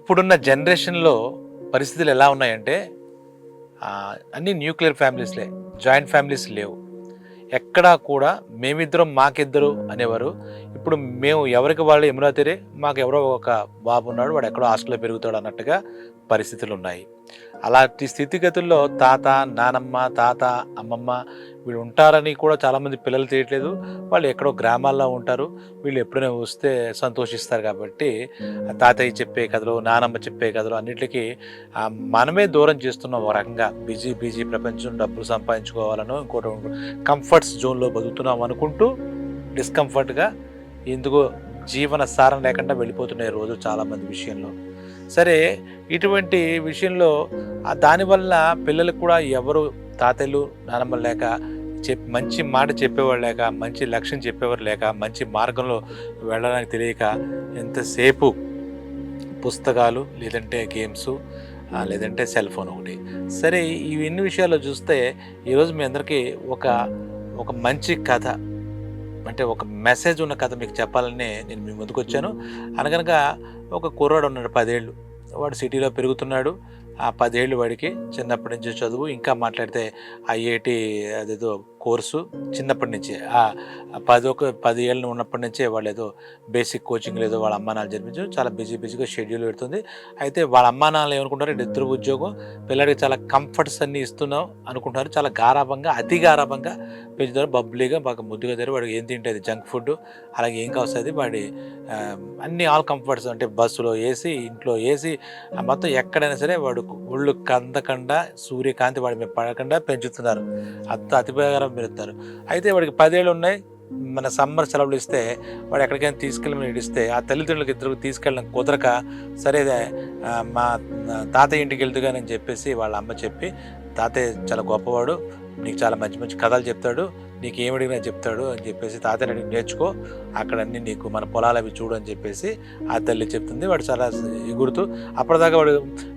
ఇప్పుడున్న జనరేషన్‌లో పరిస్థితులు ఎలా ఉన్నాయంటే అన్నీ న్యూక్లియర్ ఫ్యామిలీస్‌లే. జాయింట్ ఫ్యామిలీస్ లేవు. ఎక్కడా కూడా మేమిద్దరం మాకిద్దరు అనేవారు. ఇప్పుడు మేము ఎవరికి వాళ్ళు యమునా తీరే, మాకెవరో ఒక బాబున్నాడు. వాడెక్కడో హాస్టల్‌లో పెరుగుతాడు అన్నట్టుగా పరిస్థితులున్నాయి. అలాంటి స్థితిగతుల్లో తాత, నానమ్మ, తాత, అమ్మమ్మ వీళ్ళు ఉంటారని కూడా చాలామంది పిల్లలు తెలియట్లేదు. వాళ్ళు ఎక్కడో గ్రామాల్లో ఉంటారు. వీళ్ళు ఎప్పుడైనా వస్తే సంతోషిస్తారు కాబట్టి తాతయ్య చెప్పే కథలు, నానమ్మ చెప్పే కథలు అన్నిట్లికి మనమే దూరం చేస్తున్నాం ఒక రకంగా. బిజీ బిజీ ప్రపంచం, డబ్బులు సంపాదించుకోవాలనో ఇంకోటి కంఫర్ట్స్ జోన్‌లో బతుకుతున్నాం అనుకుంటూ డిస్కంఫర్ట్‌గా ఎందుకో జీవన సారం లేకుండా వెళ్ళిపోతున్నాయి రోజులు చాలామంది విషయంలో. సరే, ఇటువంటి విషయంలో దానివల్ల పిల్లలకు కూడా ఎవరు తాతయ్యలు, నానమ్మలు లేక మంచి మాట చెప్పేవాళ్ళు లేక, మంచి లక్ష్యం చెప్పేవారు లేక, మంచి మార్గంలో వెళ్ళడానికి తెలియక ఎంతసేపు పుస్తకాలు, లేదంటే గేమ్సు, లేదంటే సెల్ ఫోన్ ఒకటి. సరే, ఇవన్నీ విషయాల్లో చూస్తే ఈరోజు మీ అందరికీ ఒక మంచి కథ, అంటే ఒక మెసేజ్ ఉన్న కథ మీకు చెప్పాలని నేను మీ ముందుకొచ్చాను. అనగనగా ఒక కుర్రాడు ఉన్నాడు 10 ఏళ్ళు. వాడు సిటీలో పెరుగుతున్నాడు. ఆ 10 ఏళ్ళు వాడికి చిన్నప్పటి నుంచి చదువు, ఇంకా మాట్లాడితే ఐఐటి అదేదో కోర్సు చిన్నప్పటి నుంచే 10 ఏళ్ళు ఉన్నప్పటి నుంచే వాళ్ళు ఏదో బేసిక్ కోచింగ్ లేదో వాళ్ళ అమ్మా నాన్న జరిపించారు. చాలా బిజీగా షెడ్యూల్ పెడుతుంది. అయితే వాళ్ళ అమ్మా నాన్నలు ఏమనుకుంటారు, ఇద్దరు ఉద్యోగం, పిల్లడికి చాలా కంఫర్ట్స్ అన్నీ ఇస్తున్నాం అనుకుంటున్నారు. చాలా గారాబంగా, అతి గారాబంగా పెంచుతారు. బబ్లీగా బాగా ముద్దుగా తెరు. వాడికి ఏం తింటుంది జంక్ ఫుడ్, అలాగే ఏం కావస్తుంది వాడి అన్ని ఆల్ కంఫర్ట్స్, అంటే బస్సులో ఏసీ, ఇంట్లో ఏసీ, మొత్తం ఎక్కడైనా సరే వాడు ఒళ్ళు కందకుండా, సూర్యకాంతి వాడి మీద పడకుండా పెంచుతున్నారు. అంత అతిగారం పెరుగుతారు. అయితే వాడికి 10 ఏళ్ళు ఉన్నాయి. మన సమ్మర్ సెలవులు ఇస్తే వాడు ఎక్కడికైనా తీసుకెళ్ళమని ఇడిస్తే ఆ తల్లిదండ్రులకి ఇద్దరు తీసుకెళ్ళడం కుదరక, సరే మా తాతయ్య ఇంటికి వెళ్తుగానని చెప్పేసి వాళ్ళ అమ్మ చెప్పి, తాతయ్య చాలా గొప్పవాడు, నీకు చాలా మంచి మంచి కథలు చెప్తాడు, నీకు ఏమడిగినా చెప్తాడు అని చెప్పేసి తాతయ్యని అడిగి నేర్చుకో, అక్కడన్నీ నీకు మన పొలాలు అవి చూడు అని చెప్పేసి ఆ తల్లి చెప్తుంది. వాడు చాలా ఎగురుతూ, అప్పటిదాకా వాడు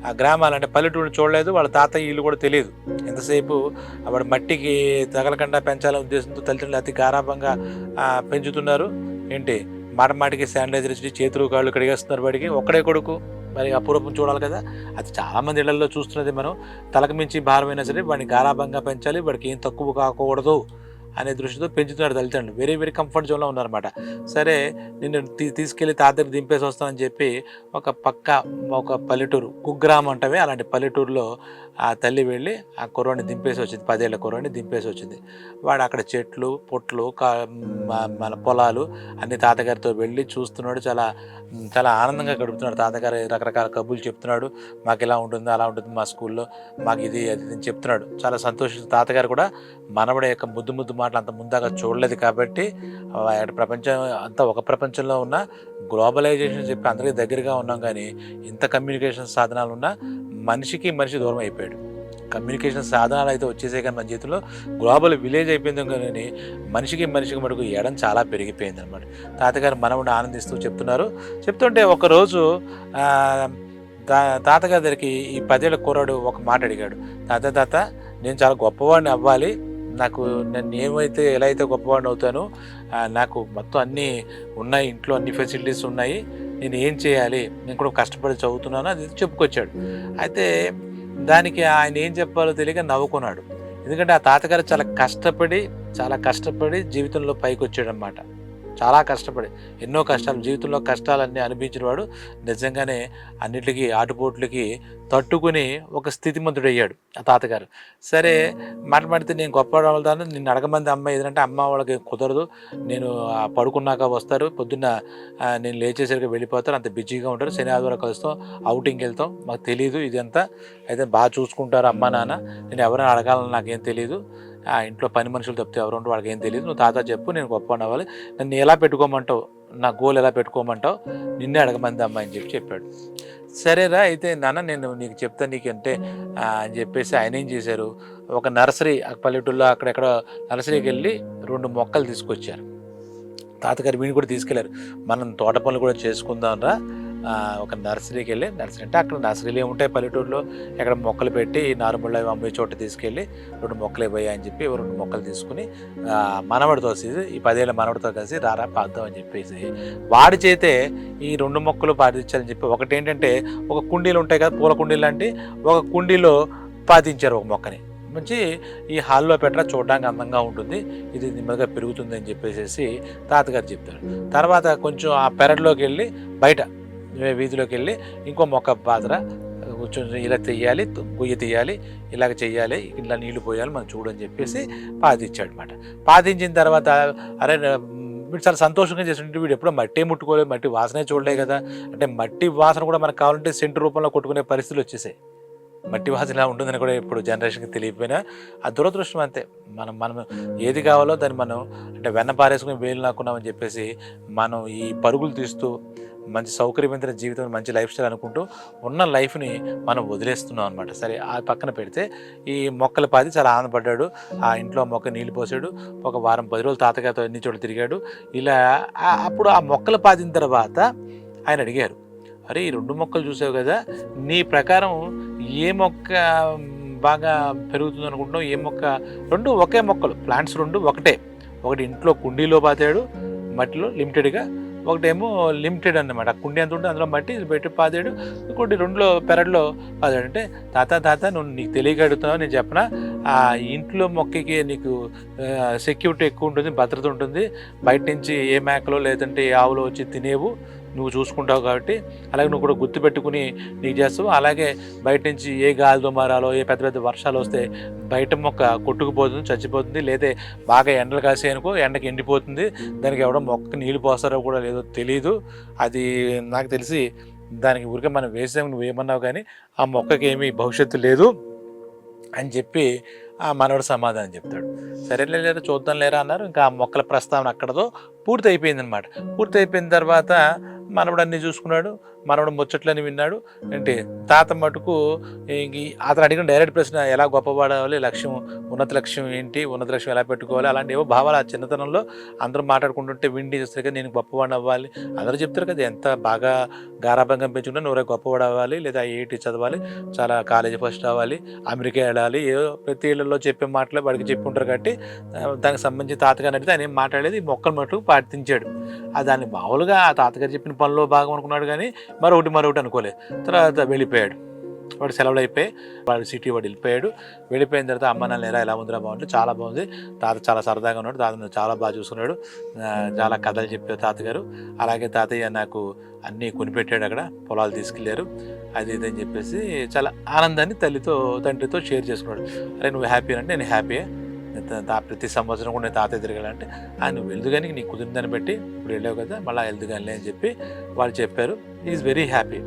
ఆ గ్రామాలంటే పల్లెటూరు చూడలేదు, వాళ్ళ తాతయ్య ఇల్లు కూడా తెలియదు. ఎంతసేపు వాడు మట్టికి తగలకుండా పెంచాలనే ఉద్దేశంతో తల్లిదండ్రులు అతి గారాభంగా పెంచుతున్నారు. ఏంటి మాటికి శానిటైజర్ ఇచ్చి చేతులు కాళ్ళు కడిగేస్తున్నారు. వాడికి ఒక్కడే కొడుకు, మరి అపూర్వం చూడాలి కదా. అది చాలామంది ఇళ్లలో చూస్తున్నది మనం. తలకు మించి భారమైనా సరే వాడిని గారాభంగా పెంచాలి, వాడికి ఏం తక్కువ కాకూడదు అనే దృష్టితో పెంచుతున్నాడు తల్లిదండ్రులు. వెరీ కంఫర్ట్ జోన్లో ఉన్నారన్నమాట. సరే, నిన్ను తీసుకెళ్ళి తాతకి దింపేసి వస్తామని చెప్పి ఒక పల్లెటూరు, కుగ్రామం అంటవే అలాంటి పల్లెటూరులో ఆ తల్లి వెళ్ళి ఆ కుర్రాడిని దింపేసి వచ్చింది. 10 ఏళ్ల కుర్రాడిని దింపేసి వచ్చింది. వాడు అక్కడ చెట్లు, పుట్లు, మన పొలాలు అన్ని తాతగారితో వెళ్ళి చూస్తున్నాడు. చాలా ఆనందంగా గడుపుతున్నాడు. తాతగారు రకరకాల కబుర్లు చెప్తున్నాడు. మాకు ఇలా ఉంటుంది, అలా ఉంటుంది, మా స్కూల్లో మాకు ఇది అది అని చెప్తున్నాడు. చాలా సంతోషిస్తూ తాతగారు కూడా మనవడి యొక్క ముద్దు మాటలు అంత ముందాగా చూడలేదు కాబట్టి, ప్రపంచం అంతా ఒక ప్రపంచంలో ఉన్న గ్లోబలైజేషన్ చెప్పి అందరికీ దగ్గరగా ఉన్నాం, కానీ ఇంత కమ్యూనికేషన్ సాధనాలు ఉన్నా మనిషికి మనిషి దూరం అయిపోయాడు. కమ్యూనికేషన్ సాధనాలు అయితే వచ్చేసే కానీ మన చేతిలో గ్లోబల్ విలేజ్ అయిపోయింది, కానీ మనిషికి మటుకు ఎడం చాలా పెరిగిపోయింది అనమాట. తాతగారు మనవుడిని ఆనందిస్తూ చెప్తుంటే ఒకరోజు తాతగారి దగ్గరికి ఈ 10 ఏళ్ల కుర్రాడు ఒక మాట అడిగాడు. తాత, నేను చాలా గొప్పవాడిని అవ్వాలి, నాకు నన్ను ఎలా అయితే గొప్పవాడిని అవుతాను, నాకు మొత్తం అన్నీ ఉన్నాయి, ఇంట్లో అన్ని ఫెసిలిటీస్ ఉన్నాయి, నేను ఏం చేయాలి, నేను కూడా కష్టపడి చదువుతున్నాను అది చెప్పుకొచ్చాడు. అయితే దానికి ఆయన ఏం చెప్పాలో తెలియక నవ్వుకున్నాడు. ఎందుకంటే ఆ తాతగారు చాలా కష్టపడి జీవితంలో పైకి వచ్చాడు అన్నమాట. చాలా కష్టపడి ఎన్నో కష్టాలు, జీవితంలో కష్టాలన్నీ అనిపించిన వాడు నిజంగానే అన్నిటికీ ఆటుపోట్లకి తట్టుకుని ఒక స్థితిమంతుడయ్యాడు ఆ తాతగారు. సరే, మాట్లాడితే నేను గొప్పవాడు అవుతాను, నిన్ను అడగమంది అమ్మ ఏదంటే, అమ్మ వాళ్ళకి కుదరదు, నేను పడుకున్నాక వస్తారు, పొద్దున్న నేను లేచేసరికి వెళ్ళిపోతారు, అంత బిజీగా ఉంటారు, శని ఆదివారం కలుస్తాం, అవుటింగ్కి వెళ్తాం, మాకు తెలియదు ఇదంతా, అయితే బాగా చూసుకుంటారు అమ్మ నాన్న, నేను ఎవరైనా అడగాలని నాకేం తెలియదు, ఆ ఇంట్లో పని మనుషులు తప్పితే ఎవరు ఉంటే వాళ్ళకి ఏం తెలియదు, నువ్వు తాత చెప్పు, నేను గొప్పవాడిని అవ్వాలి, నన్ను ఎలా పెట్టుకోమంటావు, నా గోల్ ఎలా పెట్టుకోమంటావు, నిన్నే అడగమంది అమ్మ అని చెప్పాడు. సరేరా, అయితే నాన్న నేను నీకు చెప్తాను నీకంటే అని చెప్పేసి ఆయన ఏం చేశారు, ఒక నర్సరీ పల్లెటూళ్ళలో అక్కడెక్కడ నర్సరీకి వెళ్ళి 2 మొక్కలు తీసుకొచ్చారు. తాతగారు వీడిని కూడా తీసుకెళ్లారు. మనం తోట పనులు కూడా చేసుకుందాం రా, ఒక నర్సరీకి వెళ్ళి, నర్సరీ అంటే అక్కడ నర్సరీలు ఏముంటాయి పల్లెటూరులో, ఎక్కడ మొక్కలు పెట్టి నార్మల్ అవి అమ్మే చోట తీసుకెళ్ళి 2 మొక్కలు ఇవ్వయ్యా అని చెప్పి 2 మొక్కలు తీసుకుని మనవడితో ఈ 10 ఏళ్ళ మనవడితో కలిసి రారా పాద్దాం అని చెప్పేసి వాడి చేతే ఈ 2 మొక్కలు పాటించాలని చెప్పి, ఒకటి ఏంటంటే ఒక కుండీలు ఉంటాయి కదా పూల కుండీలు లాంటి, ఒక కుండీలో పాతించారు ఒక మొక్కని. మంచి ఈ హాల్లో పెట్టరా చూడడానికి అందంగా ఉంటుంది, ఇది నెమ్మదిగా పెరుగుతుంది అని చెప్పేసి తాతగారు చెప్తారు. తర్వాత కొంచెం ఆ పెరట్లోకి వెళ్ళి బయట వీధిలోకి వెళ్ళి ఇంకో మొక్క పాత్ర కొంచెం ఇలా తీయాలి, గొయ్యి తీయాలి, ఇలాగ చెయ్యాలి, ఇలా నీళ్లు పోయాలి మనం చూడని చెప్పేసి పాతించాడు అనమాట. పాతించిన తర్వాత అరే వీడు చాలా సంతోషంగా చేస్తుంటే వీడు ఎప్పుడో మట్టి ముట్టుకోలేదు, మట్టి వాసనే చూడలే కదా, అంటే మట్టి వాసన కూడా మనకు కావాలంటే సెంటు రూపంలో కొట్టుకునే పరిస్థితులు వచ్చేసాయి. మట్టి వాసన ఇలా ఉంటుందని కూడా ఇప్పుడు జనరేషన్కి తెలియకపోయినా ఆ దురదృష్టం అంతే. మనం ఏది కావాలో దాన్ని మనం అంటే వెన్న పారేసుకుని వేలు నాకున్నామని చెప్పేసి మనం ఈ పరుగులు తీస్తూ మంచి సౌకర్యవంతమైన జీవితం, మంచి లైఫ్ స్టైల్ అనుకుంటూ ఉన్న లైఫ్ని మనం వదిలేస్తున్నాం అనమాట. సరే ఆ పక్కన పెడితే ఈ మొక్కల పాది చాలా ఆనందపడ్డాడు. ఆ ఇంట్లో మొక్క నీళ్లు పోసాడు, ఒక వారం 10 రోజులు తాతగారితో ఎన్ని చోట్ల తిరిగాడు. ఇలా అప్పుడు ఆ మొక్కలు పాదిన తర్వాత ఆయన అడిగారు, అరే ఈ 2 మొక్కలు చూసావు కదా, నీ ప్రకారం ఏ మొక్క బాగా పెరుగుతుంది అనుకుంటున్నావు, ఏ మొక్క? 2 ఒకే మొక్కలు, ప్లాంట్స్ 2 ఒకటే. ఒకటి ఇంట్లో కుండీలో పాతాడు మట్టిలో లిమిటెడ్గా, ఒకటేమో లిమిటెడ్ అన్నమాట, కుండీ ఎంత ఉంటే అందులో మట్టి పెట్టి పాతాడు, ఇంకోటి 2లో పెరట్లో పాతాడు. అంటే తాత నువ్వు నీకు తెలియక అడుగుతున్నావు, నేను చెప్పనా, ఆ ఇంట్లో మొక్కకి నీకు సెక్యూరిటీ ఎక్కువ ఉంటుంది, భద్రత ఉంటుంది, బయట నుంచి ఏ మేకలో లేదంటే ఏ ఆవులో వచ్చి తినేవు, నువ్వు చూసుకుంటావు కాబట్టి, అలాగే నువ్వు కూడా గుర్తుపెట్టుకుని నీకు చేస్తావు. అలాగే బయట నుంచి ఏ గాలి దుమారాలో ఏ పెద్ద పెద్ద వర్షాలు వస్తే బయట మొక్క కొట్టుకుపోతుంది, చచ్చిపోతుంది, లేదా బాగా ఎండలు కాసేయనుకో ఎండకి ఎండిపోతుంది, దానికి ఎవడో మొక్కకి నీళ్ళు పోస్తారో కూడా లేదో తెలీదు, అది నాకు తెలిసి దానికి ఊరికే మనం వేసాము, నువ్వు ఏమన్నావు కానీ ఆ మొక్కకి ఏమీ భవిష్యత్తు లేదు అని చెప్పి ఆ మనవడు సమాధానం చెప్తాడు. సరేలే లేరా చూద్దాం లేరా అన్నారు. ఇంకా ఆ మొక్కల ప్రస్తావన అక్కడతో పూర్తి అయిపోయింది అనమాట. పూర్తి అయిపోయిన తర్వాత మనవడు అన్నీ చూసుకున్నాడు, మనవడు ముచ్చట్లని విన్నాడు. ఏంటి తాత మటుకు అతను అడిగిన డైరెక్ట్ ప్రశ్న, ఎలా గొప్పపడాలి, లక్ష్యం, ఉన్నత లక్ష్యం ఏంటి, ఉన్నత లక్ష్యం ఎలా పెట్టుకోవాలి, అలాంటి ఏవో భావాలు ఆ చిన్నతనంలో అందరూ మాట్లాడుకుంటుంటే విండి చూస్తారు కదా, నేను గొప్పవాడిని అవ్వాలి, అందరూ చెప్తారు కదా, ఎంత బాగా గారాభంగా పెంచుకుంటే నువ్వే గొప్పవాడు అవ్వాలి, లేదా ఐఐటి చదవాలి, చాలా కాలేజీ ఫస్ట్ అవ్వాలి, అమెరికా వెళ్ళాలి, ఏదో ప్రతి ఇళ్లలో చెప్పే మాటలు వాడికి చెప్పి ఉంటారు కాబట్టి దానికి సంబంధించి తాతగారు అడిగితే ఆయన ఏం మాట్లాడేది మొక్కలు మటుకు పాటించాడు. దాన్ని మామూలుగా ఆ తాతగారు చెప్పిన పనిలో భాగం అనుకున్నాడు కానీ మరొకటి అనుకోలేదు. తర్వాత వెళ్ళిపోయాడు. వాడు సెలవులు అయిపోయి వాడు సిటీ వాడు వెళ్ళిపోయాడు. వెళ్ళిపోయిన తర్వాత అమ్మ నాన్న ఎలా ఉందిరా బాగుంటే, చాలా బాగుంది, తాత చాలా సరదాగా ఉన్నాడు, తాత చాలా బాగా చూసుకున్నాడు, చాలా కథలు చెప్పారు తాతగారు, అలాగే తాతయ్య నాకు అన్నీ కొనిపెట్టాడు, అక్కడ పొలాలు తీసుకెళ్ళారు, అది ఇది అని చెప్పేసి చాలా ఆనందాన్ని తండ్రితో షేర్ చేసుకున్నాడు. అరే నువ్వు హ్యాపీ అంటే నేను హ్యాపీయే, ప్రతి సంవత్సరం కూడా నేను తాతయ్య తిరగాలంటే నువ్వు వెళ్దు కానీ నీకు కుదిరిందని బట్టి ఇప్పుడు వెళ్ళావు కదా మళ్ళీ వెళ్దు కానీ అని చెప్పి వాళ్ళు చెప్పారు. Is very happy.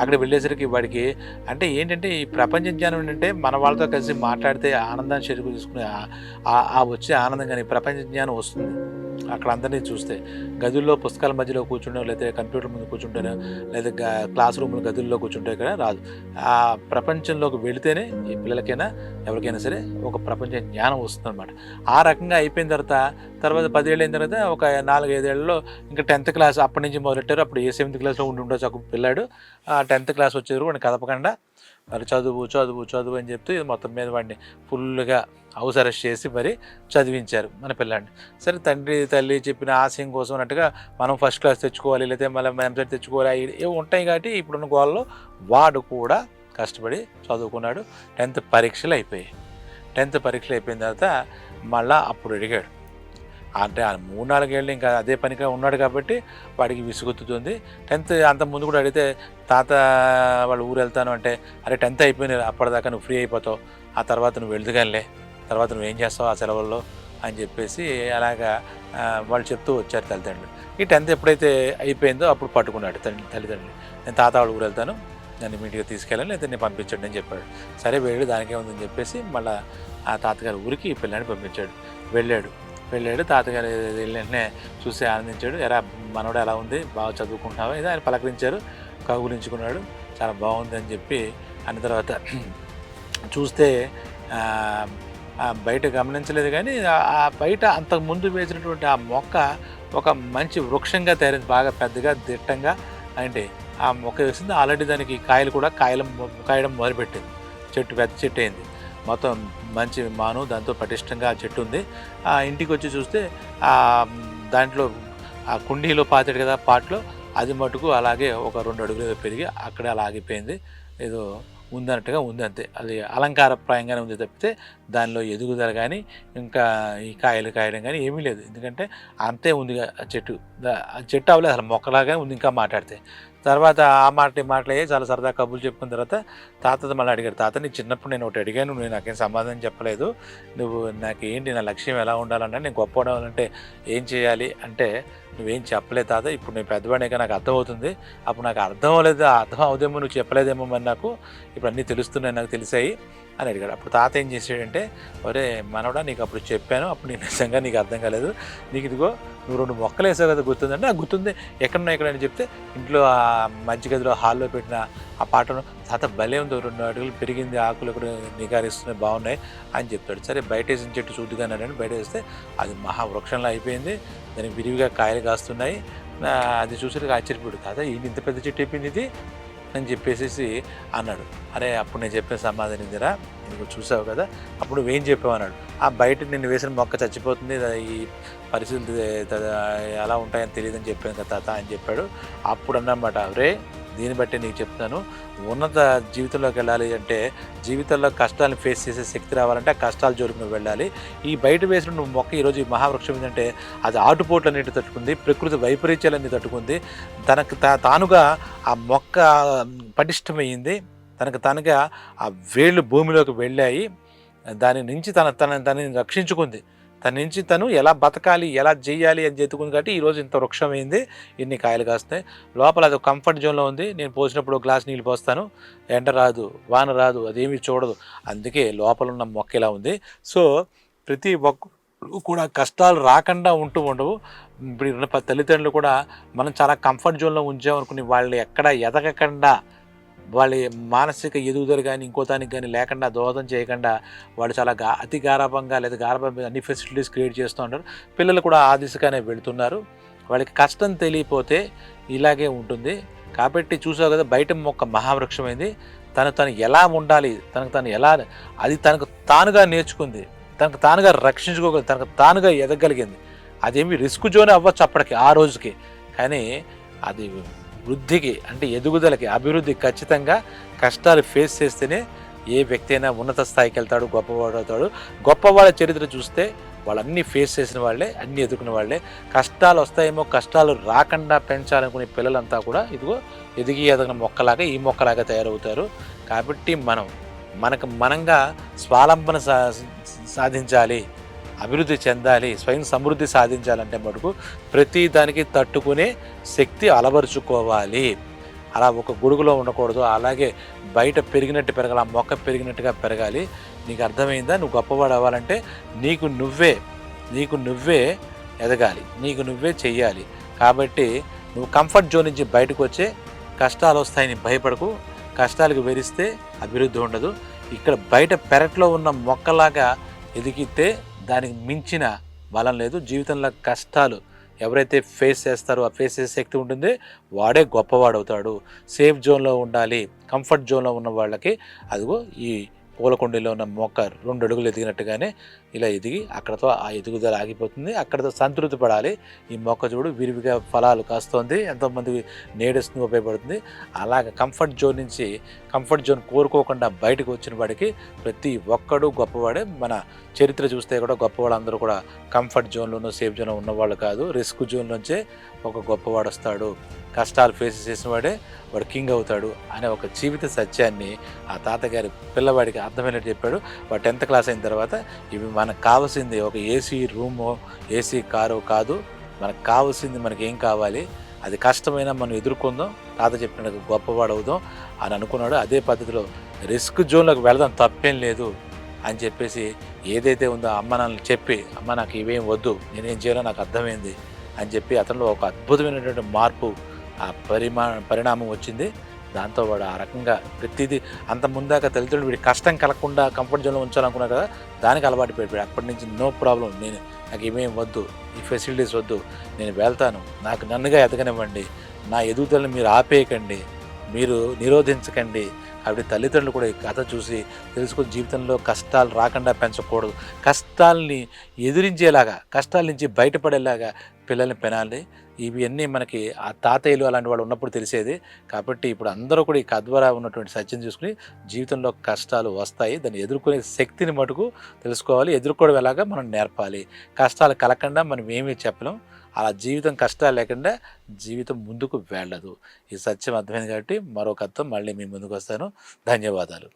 అక్కడ వెళ్ళేసరికి వాడికి అంటే ఏంటంటే ఈ ప్రపంచ జ్ఞానం ఏంటంటే మన వాళ్ళతో కలిసి మాట్లాడితే ఆనందాన్ని చెరుకు తీసుకునే వచ్చే ఆనందం కానీ ప్రపంచ జ్ఞానం వస్తుంది. అక్కడ అందరినీ చూస్తే గదుల్లో పుస్తకాల మధ్యలో కూర్చుంటాం, లేదా కంప్యూటర్ ముందు కూర్చుంటాను, లేదా క్లాస్ రూమ్లో గదుల్లో కూర్చుంటే కూడా రాదు. ఆ ప్రపంచంలోకి వెళితేనే ఈ పిల్లలకైనా ఎవరికైనా సరే ఒక ప్రపంచ జ్ఞానం వస్తుంది అనమాట. ఆ రకంగా అయిపోయిన తర్వాత 10 ఏళ్ళు అయిన తర్వాత ఒక 4-5 ఏళ్ళలో ఇంకా 10th క్లాస్ అప్పటి నుంచి మొదలెట్టారు. అప్పుడు ఏ 7th క్లాస్లో ఉండొచ్చు ఒక పిల్లాడు. 10th క్లాస్ వచ్చేది వాడిని కదపకుండా మరి చదువు అని చెప్తూ మొత్తం మీద వాడిని ఫుల్గా హౌస్ అరెస్ట్ చేసి మరి చదివించారు మన పిల్లాడిని. సరే తండ్రి తల్లి చెప్పిన ఆశయం కోసం అన్నట్టుగా మనం ఫస్ట్ క్లాస్ తెచ్చుకోవాలి, లేకపోతే మళ్ళీ ఎంసెట్ తెచ్చుకోవాలి, ఏవి ఉంటాయి కాబట్టి ఇప్పుడున్న గోల్లో వాడు కూడా కష్టపడి చదువుకున్నాడు. 10th పరీక్షలు అయిపోయాయి. 10th పరీక్షలు అయిపోయిన తర్వాత మళ్ళీ అప్పుడు అడిగాడు. అంటే 3-4 ఏళ్ళు ఇంకా అదే పనిగా ఉన్నాడు కాబట్టి వాడికి విసుగుతుంది. 10th అంత ముందు కూడా అడిగితే తాత వాళ్ళు ఊరు వెళ్తాను అంటే, అరే 10th అయిపోయినాయి, అప్పటిదాకా నువ్వు ఫ్రీ అయిపోతావు, ఆ తర్వాత నువ్వు వెళ్తుగానిలే, తర్వాత నువ్వేం చేస్తావు ఆ సెలవుల్లో అని చెప్పేసి అలాగా వాళ్ళు చెప్తూ వచ్చారు తల్లిదండ్రులు. ఈ 10th ఎప్పుడైతే అయిపోయిందో అప్పుడు పట్టుకున్నాడు తల్లిదండ్రులు. నేను తాత వాళ్ళ ఊరు వెళ్తాను, నన్ను ఇమీడియట్గా తీసుకెళ్ళాను, లేదా నేను పంపించండి అని చెప్పాడు. సరే వెళ్ళి దానికే ఉందని చెప్పేసి మళ్ళీ ఆ తాతగారి ఊరికి ఈ పిల్లాన్ని పంపించాడు. వెళ్ళాడు. తాతగారు వెంటనే చూసి ఆనందించాడు. ఎరా మనోడు ఎలా ఉంది, బాగా చదువుకుంటున్నావా, ఇది ఆయన పలకరించారు, కౌగులించుకున్నాడు, చాలా బాగుంది అని చెప్పి అన్న తర్వాత చూస్తే బయట గమనించలేదు కానీ ఆ బయట అంతకుముందు వేసినటువంటి ఆ మొక్క ఒక మంచి వృక్షంగా తయారైంది, బాగా పెద్దగా దిట్టంగా. అంటే ఆ మొక్క వేసింది. ఆల్రెడీ దానికి కాయలు కూడా కాయడం మొదలుపెట్టింది. చెట్టు పెద్ద చెట్టు అయింది. మొత్తం మంచి మాను దాంతో పటిష్టంగా ఆ చెట్టు ఉంది. ఆ ఇంటికి వచ్చి చూస్తే దాంట్లో ఆ కుండీలో పాతాడు కదా పాట్లో, అది మటుకు అలాగే ఒక 2 అడుగులు పెరిగి అక్కడే అలా ఆగిపోయింది. ఏదో ఉందన్నట్టుగా ఉంది అంతే. అది అలంకారప్రాయంగానే ఉంది తప్పితే దానిలో ఎదుగుదల కానీ ఇంకా ఈ కాయలు కాయడం కానీ ఏమీ లేదు. ఎందుకంటే అంతే ఉంది ఆ చెట్టు. ఆ చెట్టు అవ్వలేదు, అసలు మొక్కలాగా ఉంది ఇంకా మాట్లాడితే. తర్వాత ఆ మాటలే చాలా సరదా కబుర్లు చెప్పుకున్న తర్వాత తాతతో మళ్ళీ అడిగాడు, తాత నీకు చిన్నప్పుడు నేను ఒకటి అడిగాను, నువ్వు నాకేం సమాధానం చెప్పలేదు. నువ్వు నాకు ఏంటి నా లక్ష్యం ఎలా ఉండాలన్నా, నేను గొప్ప ఉండాలంటే ఏం చేయాలి అంటే నువ్వేం చెప్పలేదు తాత. ఇప్పుడు నేను పెద్దవాడిగా నాకు అర్థమవుతుంది. అప్పుడు నాకు అర్థం అవ్వలేదు, అర్థం అవుదేమో నువ్వు చెప్పలేదేమో మరి నాకు ఇప్పుడు అన్నీ తెలుస్తున్నాయి, నాకు తెలిసాయి అని అడిగాడు. అప్పుడు తాత ఏం చేసాడంటే, ఒరే మనవడా నీకు అప్పుడు చెప్పాను, అప్పుడు నేను నిజంగా నీకు అర్థం కాలేదు, నీకు ఇదిగో నువ్వు 2 మొక్కలు వేసావు కదా గుర్తుందంటే, నాకు గుర్తుంది, ఎక్కడున్నా ఎక్కడని చెప్తే ఇంట్లో ఆ మధ్య గదిలో హాల్లో పెట్టిన ఆ పాటను తాత భలే ఉంది, 2 అడుగులు పెరిగింది, ఆకులు కూడా నిగారిస్తున్నాయి, బాగున్నాయి అని చెప్తాడు. సరే బయట వేసిన చెట్టు చూద్దుగానే బయట వేస్తే అది మహావృక్షంలో అయిపోయింది, దానికి విరివిగా కాయలు కాస్తున్నాయి. అది చూసి ఆశ్చర్యపోయాడు, తాత ఏంటి ఇంత పెద్ద చెట్టు అయిపోయింది ఇది అని చెప్పేసి అన్నాడు. అరే అప్పుడు నేను చెప్పిన సమాధానం ఇందిరా, నువ్వు చూసావు కదా, అప్పుడు నువ్వేం చెప్పావు అన్నాడు. ఆ బయట నిన్ను వేసిన మొక్క చచ్చిపోతుంది, ఈ పరిస్థితులు ఎలా ఉంటాయని తెలియదని చెప్పాను కదా తాత అని చెప్పాడు. అప్పుడు అన్నమాట, అరే దీన్ని బట్టి నీకు చెప్తాను, ఉన్నత జీవితంలోకి వెళ్ళాలి అంటే జీవితంలో కష్టాలను ఫేస్ చేసే శక్తి రావాలంటే ఆ కష్టాల జోలికి నువ్వు వెళ్ళాలి. ఈ బయట వేసిన నువ్వు మొక్క ఈరోజు ఈ మహావృక్షం ఏంటంటే అది ఆటుపోట్లన్నిటి తట్టుకుంది, ప్రకృతి వైపరీత్యాలన్నీ తట్టుకుంది, తనకు తానుగా ఆ మొక్క పటిష్టమైంది, తనకు తానుగా ఆ వేళ్ళు భూమిలోకి వెళ్ళాయి, దాని నుంచి తనని రక్షించుకుంది, తన నుంచి తను ఎలా బతకాలి ఎలా చేయాలి అని చెప్పుకుంది. కాబట్టి ఈరోజు ఇంత వృక్షమైంది, ఇన్ని కాయలు కాస్తాయి. లోపల అది కంఫర్ట్ జోన్లో ఉంది, నేను పోసినప్పుడు ఒక గ్లాస్ నీళ్ళు పోస్తాను, ఎండ రాదు వాన రాదు, అదేమీ చూడదు, అందుకే లోపల ఉన్న మొక్క ఇలా ఉంది. సో ప్రతి ఒక్కరు కూడా కష్టాలు రాకుండా ఉండవు. ఇప్పుడు ఉన్న తల్లిదండ్రులు కూడా మనం చాలా కంఫర్ట్ జోన్లో ఉంచామనుకుని వాళ్ళు ఎక్కడ ఎదగకుండా, వాళ్ళ మానసిక ఎదుగుదల కానీ ఇంకో దానికి కానీ లేకుండా దోహదం చేయకుండా వాళ్ళు చాలా అతి గారాభంగా లేదా గారాభంగా అన్ని ఫెసిలిటీస్ క్రియేట్ చేస్తూ ఉంటారు. పిల్లలు కూడా ఆ దిశగానే వెళుతున్నారు. వాళ్ళకి కష్టం తెలియపోతే ఇలాగే ఉంటుంది. కాబట్టి చూసావు కదా, బయట మొక్క మహావృక్షమైంది, తను ఎలా ఉండాలి, తను ఎలా అది తనకు తానుగా నేర్చుకుంది, తనకు తానుగా రక్షించుకోగలిగింది, తనకు తానుగా ఎదగలిగింది. అదేమి రిస్క్ జోన్ అవ్వచ్చు అప్పటికి ఆ రోజుకి, కానీ అది వృద్ధికి అంటే ఎదుగుదలకి అభివృద్ధికి ఖచ్చితంగా కష్టాలు ఫేస్ చేస్తేనే ఏ వ్యక్తి అయినా ఉన్నత స్థాయికి వెళ్తాడు, గొప్పవాడు అవుతాడు. గొప్పవాళ్ళ చరిత్ర చూస్తే వాళ్ళన్నీ ఫేస్ చేసిన వాళ్ళే, అన్నీ ఎదుర్కొన్న వాళ్ళే. కష్టాలు వస్తాయేమో, కష్టాలు రాకుండా పెంచాలనుకునే పిల్లలంతా కూడా ఇదిగో ఎదిగిన మొక్కలాగా ఈ మొక్కలాగా తయారవుతారు. కాబట్టి మనకు మనంగా స్వాలంబన సాధించాలి, అభివృద్ధి చెందాలి, స్వయం సమృద్ధి సాధించాలంటే మటుకు ప్రతి దానికి తట్టుకునే శక్తి అలవరుచుకోవాలి. అలా ఒక గొడుగులో ఉండకూడదు, అలాగే బయట పెరిగినట్టు పెరగాలి, ఆ మొక్క పెరిగినట్టుగా పెరగాలి. నీకు అర్థమైందా? నువ్వు గొప్పవాడు అవ్వాలంటే నీకు నువ్వే ఎదగాలి, నీకు నువ్వే చెయ్యాలి. కాబట్టి నువ్వు కంఫర్ట్ జోన్ నుంచి బయటకు వచ్చే కష్టాలు వస్తాయని భయపడకు, కష్టాలకు వెరిస్తే అభివృద్ధి ఉండదు. ఇక్కడ బయట పెరట్లో ఉన్న మొక్కలాగా ఎదిగితే దానికి మించిన బలం లేదు. జీవితంలో కష్టాలు ఎవరైతే ఫేస్ చేస్తారో ఆ ఫేస్ చేసే శక్తి ఉంటుంది, వాడే గొప్పవాడవుతాడు. సేఫ్ జోన్లో ఉండాలి, కంఫర్ట్ జోన్లో ఉన్న వాళ్ళకి అదిగో ఈ పూలకొండలో ఉన్న మొక్క 2 అడుగులు ఎదిగినట్టుగానే ఇలా ఎదిగి అక్కడతో ఆ ఎదుగుదల ఆగిపోతుంది, అక్కడతో సంతృప్తి పడాలి. ఈ మొక్క చూడు విరివిగా ఫలాలు కాస్తోంది, ఎంతోమందికి నీడస్ను ఉపయోగపడుతుంది. అలాగ కంఫర్ట్ జోన్ నుంచి కంఫర్ట్ జోన్ కోరుకోకుండా బయటకు వచ్చిన వాడికి ప్రతి ఒక్కడు గొప్పవాడే. మన చరిత్ర చూస్తే కూడా గొప్పవాళ్ళందరూ కూడా కంఫర్ట్ జోన్లోనూ సేఫ్ జోన్లో ఉన్నవాళ్ళు కాదు, రిస్క్ జోన్ నుంచే ఒక గొప్పవాడు వస్తాడు. కష్టాలు ఫేస్ చేసిన వాడు కింగ్ అవుతాడు అనే ఒక జీవిత సత్యాన్ని ఆ తాతగారి పిల్లవాడికి అర్థమైనట్టు చెప్పాడు. వాడు 10th క్లాస్ అయిన తర్వాత ఇవి మనకు కావాల్సింది ఒక ఏసీ రూమో ఏసీ కారో కాదు, మనకు కావాల్సింది మనకి ఏం కావాలి, అది కష్టమైనా మనం ఎదుర్కొందాం, తాత చెప్పినట్టు గొప్పవాడు అవుదాం అని అనుకున్నాడు. అదే పద్ధతిలో రిస్క్ జోన్లోకి వెళదాం, తప్పేం లేదు అని చెప్పేసి ఏదైతే ఉందో అమ్మ నాన్నలు చెప్పి, అమ్మ నాకు ఇవేం వద్దు, నేనేం చేయాలో నాకు అర్థమైంది అని చెప్పి అతనిలో ఒక అద్భుతమైనటువంటి మార్పు, ఆ పరిణామం వచ్చింది. దాంతో వాడు ఆ రకంగా ప్రతిదీ అంత ముందాక తల్లిదండ్రులు వీడి కష్టం కలగకుండా కంఫర్ట్ జోన్లో ఉంచాలనుకున్నారు కదా, దానికి అలవాటు పడిపోయాడు. అప్పటి నుంచి నో ప్రాబ్లం, నాకు ఇవేం వద్దు, ఈ ఫెసిలిటీస్ వద్దు, నేను వెళ్తాను, నాకు నన్నుగా ఎదగనివ్వండి, నా ఎదుగుదలను మీరు ఆపేయకండి, మీరు నిరోధించకండి. కాబట్టి తల్లిదండ్రులు కూడా ఈ కథ చూసి తెలుసుకొని జీవితంలో కష్టాలు రాకుండా పెంచకూడదు. కష్టాల్ని ఎదిరించేలాగా, కష్టాల నుంచి బయటపడేలాగా పిల్లల్ని పెనాలి. ఇవన్నీ మనకి ఆ తాతయ్యలు అలాంటి వాళ్ళు ఉన్నప్పుడు తెలిసేది. కాబట్టి ఇప్పుడు అందరూ కూడా ఈ కథ ద్వారా ఉన్నటువంటి సత్యం చూసుకొని జీవితంలో కష్టాలు వస్తాయి. దాన్ని ఎదుర్కొనే శక్తిని మటుకు తెలుసుకోవాలి. ఎదుర్కోవడం ఎలాగా మనం నేర్పాలి. కష్టాలు కలగకుండా మనం ఏమీ చెప్పలేం. అలా జీవితం కష్టాలు లేకుండా జీవితం ముందుకు వెళ్ళదు. ఈ సత్యం అర్థమైంది కాబట్టి మరో కథతో మళ్ళీ మీ ముందుకు వస్తాను. ధన్యవాదాలు.